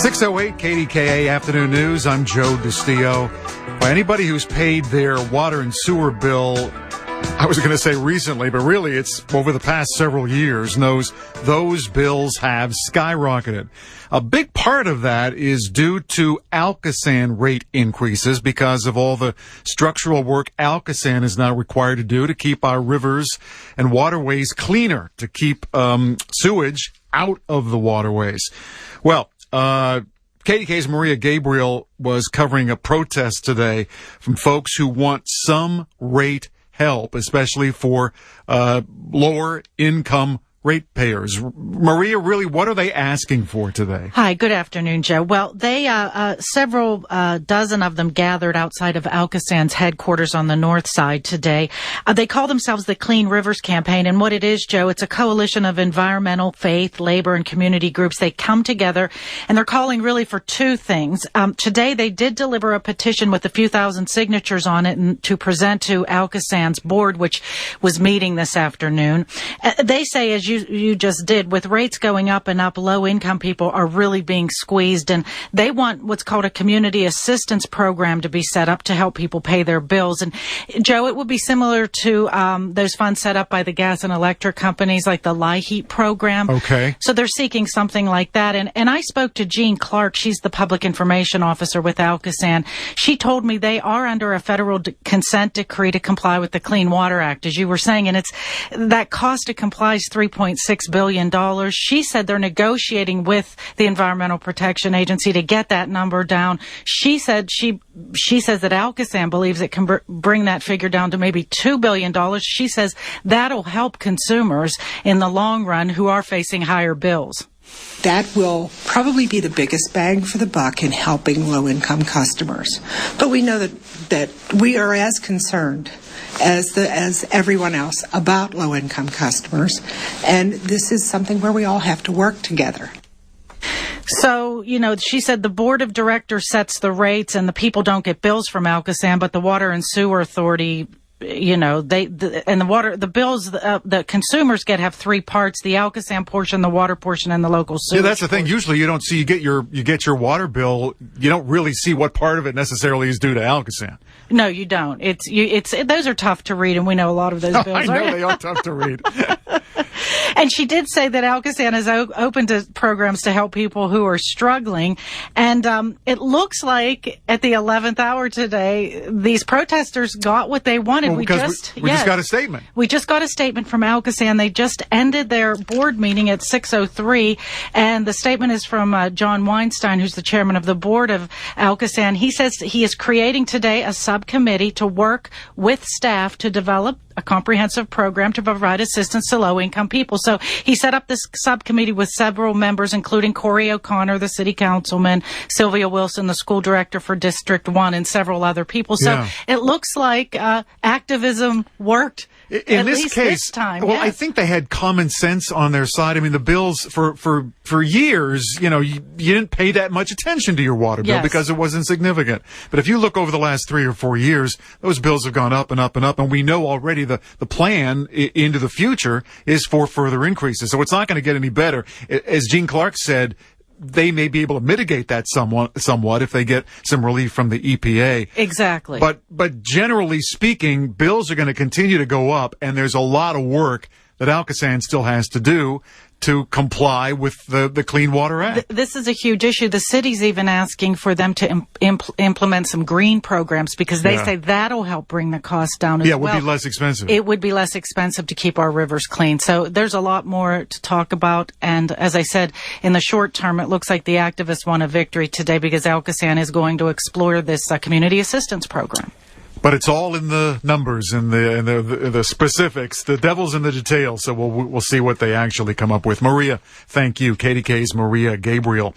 6:08 KDKA Afternoon News. I'm Joe DiStio. For anybody who's paid their water and sewer bill, I was going to say recently, but really it's over the past several years, knows those bills have skyrocketed. A big part of that is due to Alcosan rate increases because of all the structural work Alcosan is now required to do to keep our rivers and waterways cleaner, to keep sewage out of the waterways. Well, KDKA's Maria Gabriel was covering a protest today from folks who want some rate help, especially for lower income ratepayers. Maria, really, what are they asking for today? Hi, good afternoon, Joe. Well, they several dozen of them gathered outside of Alcosan's headquarters on the north side today. They call themselves the Clean Rivers Campaign, and what it is, Joe, it's a coalition of environmental, faith, labor, and community groups. They come together, and they're calling really for two things. Today, they did deliver a petition with a few thousand signatures on it and to present to Alcosan's board, which was meeting this afternoon. They say, as you just did, with rates going up and up, low-income people are really being squeezed, and they want what's called a community assistance program to be set up to help people pay their bills. And, Joe, it would be similar to those funds set up by the gas and electric companies, like the LIHEAP program. Okay. So they're seeking something like that. And I spoke to Jean Clark. She's the public information officer with Alcosan. She told me they are under a federal consent decree to comply with the Clean Water Act, as you were saying, and that cost to comply is $3.6 billion. She said they're negotiating with the Environmental Protection Agency to get that number down. She said she says that Alcosan believes it can bring that figure down to maybe $2 billion. She says that'll help consumers in the long run who are facing higher bills. That will probably be the biggest bang for the buck in helping low-income customers. But we know that we are as concerned as everyone else about low-income customers, and this is something where we all have to work together. So, she said the board of directors sets the rates and the people don't get bills from Alcosan, but the Water and Sewer Authority, the bills the consumers have three parts: the Alcosan portion, the water portion, and the local sewer. Yeah, that's the thing. Usually you don't see, you get your water bill, you don't really see what part of it necessarily is due to Alcosan. No, you don't. Those are tough to read, and we know a lot of those bills. I know they are tough to read. And she did say that Alcosan is open to programs to help people who are struggling. And it looks like at the 11th hour today, these protesters got what they wanted. Well, we just got a statement. We just got a statement from Alcosan. They just ended their board meeting at 6:03, and the statement is from John Weinstein, who's the chairman of the board of Alcosan. He says he is creating today a subcommittee to work with staff to develop a comprehensive program to provide assistance to low-income people. So he set up this subcommittee with several members, including Corey O'Connor, the city councilman, Sylvia Wilson, the school director for District 1, and several other people. So It looks like activism worked. In this case, this time, well, yes. I think they had common sense on their side. I mean, the bills for years, you didn't pay that much attention to your water bill because it wasn't significant. But if you look over the last 3 or 4 years, those bills have gone up and up and up, and we know already the plan into the future is for further increases. So it's not going to get any better. As Jean Clark said, they may be able to mitigate that somewhat if they get some relief from the EPA. Exactly. But generally speaking, bills are going to continue to go up, and there's a lot of work that Alcosan still has to do to comply with the Clean Water Act. This is a huge issue. The city's even asking for them to implement some green programs because they say that'll help bring the cost down as well. Yeah, it would be less expensive. It would be less expensive to keep our rivers clean. So there's a lot more to talk about. And as I said, in the short term, it looks like the activists won a victory today because Alcosan is going to explore this community assistance program. But it's all in the numbers and the specifics. The devil's in the details. So we'll see what they actually come up with. Maria, thank you. KDKA's Maria Gabriel.